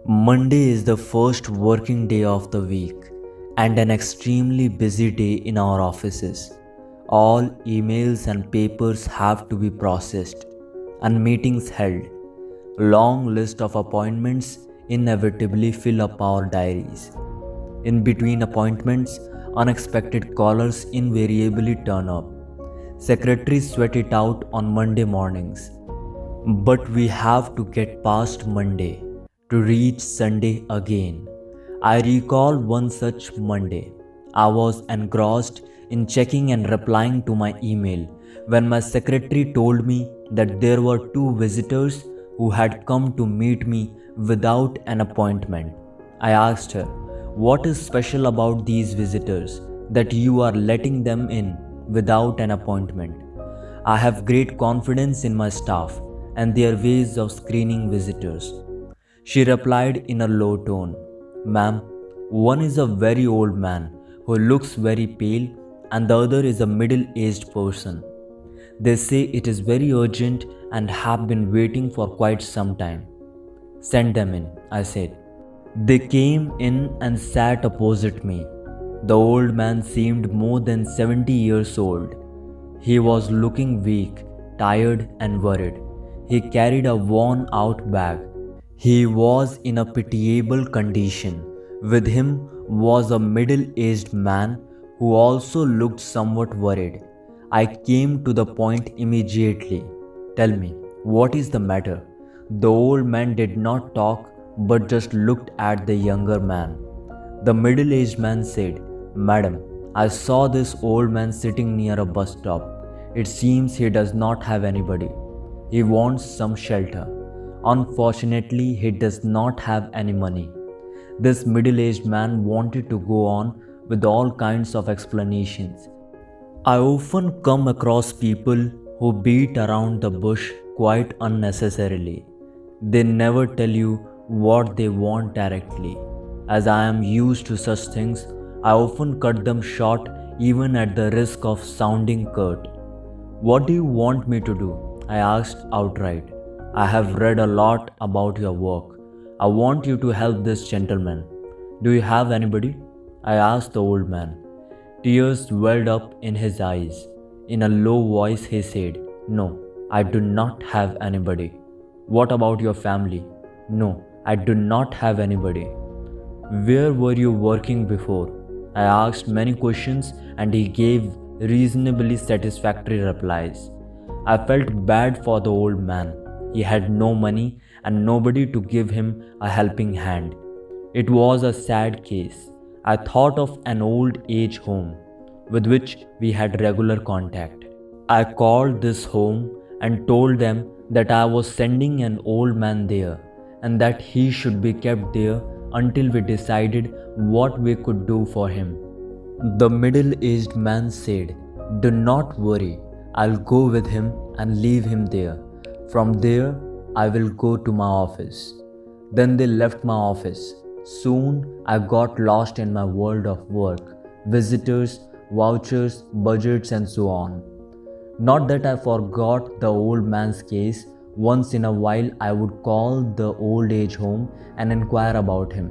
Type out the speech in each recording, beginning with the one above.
Monday is the first working day of the week and an extremely busy day in our offices. All emails and papers have to be processed and meetings held. Long list of appointments inevitably fill up our diaries. In between appointments, unexpected callers invariably turn up. Secretaries sweat it out on Monday mornings. But we have to get past Monday to reach Sunday again. I recall one such Monday. I was engrossed in checking and replying to my email when my secretary told me that there were two visitors who had come to meet me without an appointment. I asked her, "What is special about these visitors that you are letting them in without an appointment?" I have great confidence in my staff and their ways of screening visitors. She replied in a low tone, "Ma'am, one is a very old man who looks very pale and the other is a middle-aged person. They say it is very urgent and have been waiting for quite some time." "Send them in," I said. They came in and sat opposite me. The old man seemed more than 70 years old. He was looking weak, tired and worried. He carried a worn-out bag. He was in a pitiable condition. With him was a middle-aged man who also looked somewhat worried. I came to the point immediately. "Tell me, what is the matter?" The old man did not talk but just looked at the younger man. The middle-aged man said, "Madam, I saw this old man sitting near a bus stop. It seems he does not have anybody. He wants some shelter. Unfortunately, he does not have any money." This middle-aged man wanted to go on with all kinds of explanations. I often come across people who beat around the bush quite unnecessarily. They never tell you what they want directly. As I am used to such things, I often cut them short even at the risk of sounding curt. "What do you want me to do?" I asked outright. "I have read a lot about your work. I want you to help this gentleman. Do you have anybody?" I asked the old man. Tears welled up in his eyes. In a low voice he said, "No, I do not have anybody." "What about your family?" "No, I do not have anybody." "Where were you working before?" I asked many questions and he gave reasonably satisfactory replies. I felt bad for the old man. He had no money and nobody to give him a helping hand. It was a sad case. I thought of an old age home with which we had regular contact. I called this home and told them that I was sending an old man there and that he should be kept there until we decided what we could do for him. The middle-aged man said, "Do not worry. I'll go with him and leave him there. From there, I will go to my office." Then they left my office. Soon, I got lost in my world of work, visitors, vouchers, budgets, and so on. Not that I forgot the old man's case. Once in a while, I would call the old age home and inquire about him.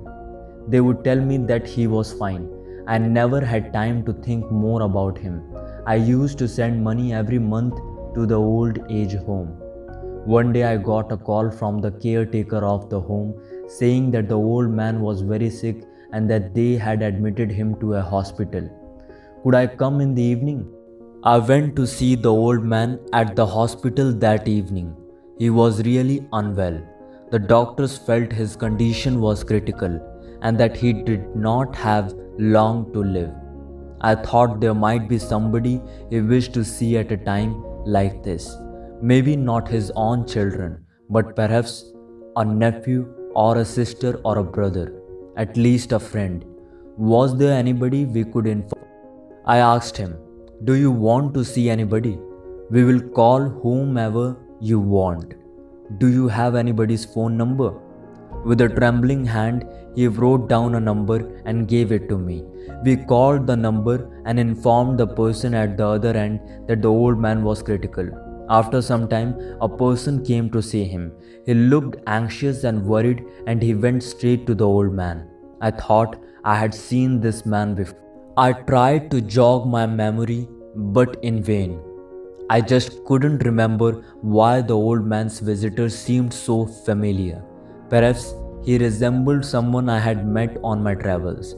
They would tell me that he was fine. I never had time to think more about him. I used to send money every month to the old age home. One day I got a call from the caretaker of the home saying that the old man was very sick and that they had admitted him to a hospital. Could I come in the evening? I went to see the old man at the hospital that evening. He was really unwell. The doctors felt his condition was critical and that he did not have long to live. I thought there might be somebody he wished to see at a time like this. Maybe not his own children, but perhaps a nephew or a sister or a brother, at least a friend. Was there anybody we could inform? I asked him, "Do you want to see anybody? We will call whomever you want. Do you have anybody's phone number?" With a trembling hand, he wrote down a number and gave it to me. We called the number and informed the person at the other end that the old man was critical. After some time, a person came to see him. He looked anxious and worried and he went straight to the old man. I thought I had seen this man before. I tried to jog my memory, but in vain. I just couldn't remember why the old man's visitor seemed so familiar. Perhaps he resembled someone I had met on my travels.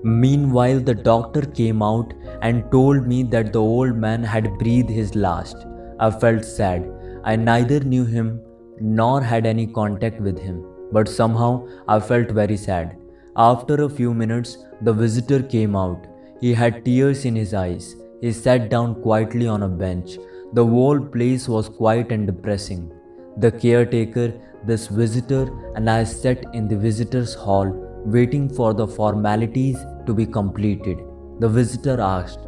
Meanwhile, the doctor came out and told me that the old man had breathed his last. I felt sad. I neither knew him nor had any contact with him, but somehow I felt very sad. After a few minutes, the visitor came out. He had tears in his eyes. He sat down quietly on a bench. The whole place was quiet and depressing. The caretaker, this visitor, and I sat in the visitors' hall waiting for the formalities to be completed. The visitor asked,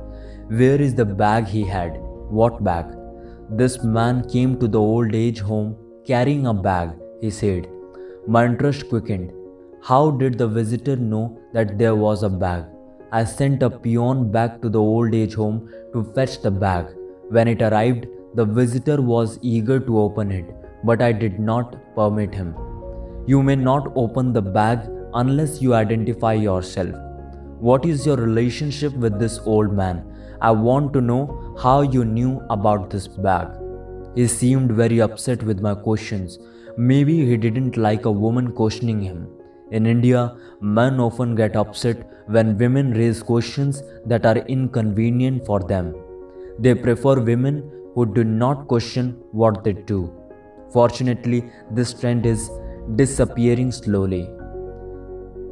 "Where is the bag he had?" "What bag?" "This man came to the old age home carrying a bag," he said. My interest quickened. How did the visitor know that there was a bag? I sent a peon back to the old age home to fetch the bag. When it arrived, the visitor was eager to open it, but I did not permit him. You may not open the bag unless you identify yourself. What is your relationship with this old man? I want to know how you knew about this bag. He seemed very upset with my questions. Maybe he didn't like a woman questioning him. In India, men often get upset when women raise questions that are inconvenient for them. They prefer women who do not question what they do. Fortunately, this trend is disappearing slowly.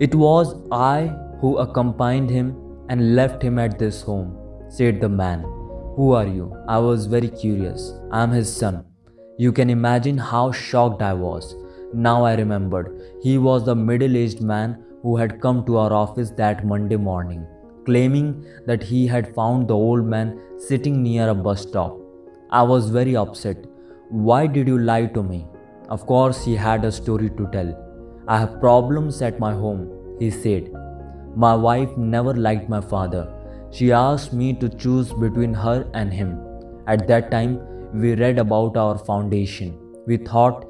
"It was I who accompanied him and left him at this home," said the man. "Who are you?" I was very curious. "I am his son." You can imagine how shocked I was. Now I remembered. He was the middle-aged man who had come to our office that Monday morning, claiming that he had found the old man sitting near a bus stop. I was very upset. "Why did you lie to me?" Of course, he had a story to tell. "I have problems at my home," he said. "My wife never liked my father. She asked me to choose between her and him. At that time, we read about our foundation. We thought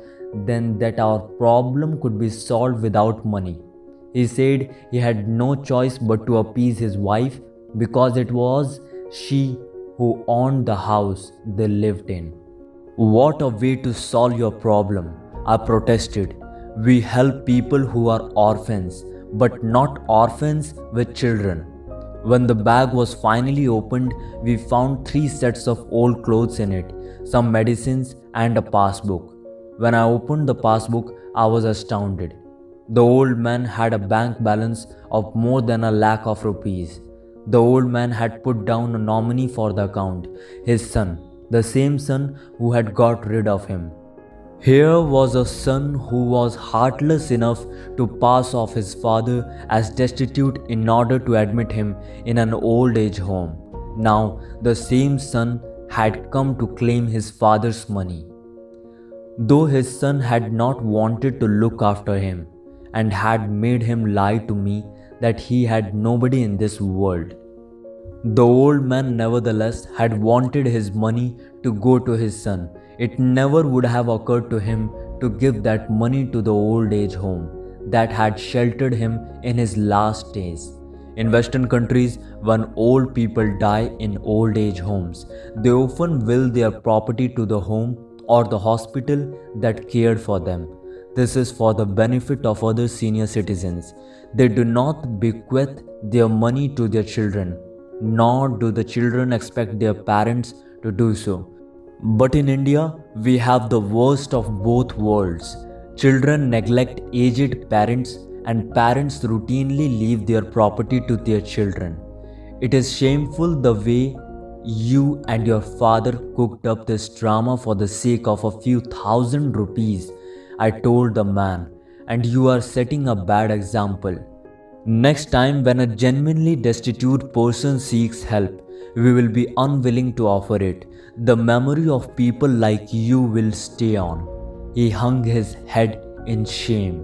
then that our problem could be solved without money." He said he had no choice but to appease his wife because it was she who owned the house they lived in. "What a way to solve your problem," I protested. "We help people who are orphans, but not orphans with children." When the bag was finally opened, we found 3 sets of old clothes in it, some medicines, and a passbook. When I opened the passbook, I was astounded. The old man had a bank balance of more than ₹1,00,000. The old man had put down a nominee for the account, his son, the same son who had got rid of him. Here was a son who was heartless enough to pass off his father as destitute in order to admit him in an old age home. Now, the same son had come to claim his father's money. Though his son had not wanted to look after him and had made him lie to me that he had nobody in this world. The old man nevertheless had wanted his money to go to his son. It never would have occurred to him to give that money to the old age home that had sheltered him in his last days. In Western countries, when old people die in old age homes, they often will their property to the home or the hospital that cared for them. This is for the benefit of other senior citizens. They do not bequeath their money to their children, nor do the children expect their parents to do so. But in India, we have the worst of both worlds. Children neglect aged parents, and parents routinely leave their property to their children. It is shameful the way you and your father cooked up this drama for the sake of a few thousand rupees, I told the man, and you are setting a bad example. Next time when a genuinely destitute person seeks help, we will be unwilling to offer it. The memory of people like you will stay on. He hung his head in shame.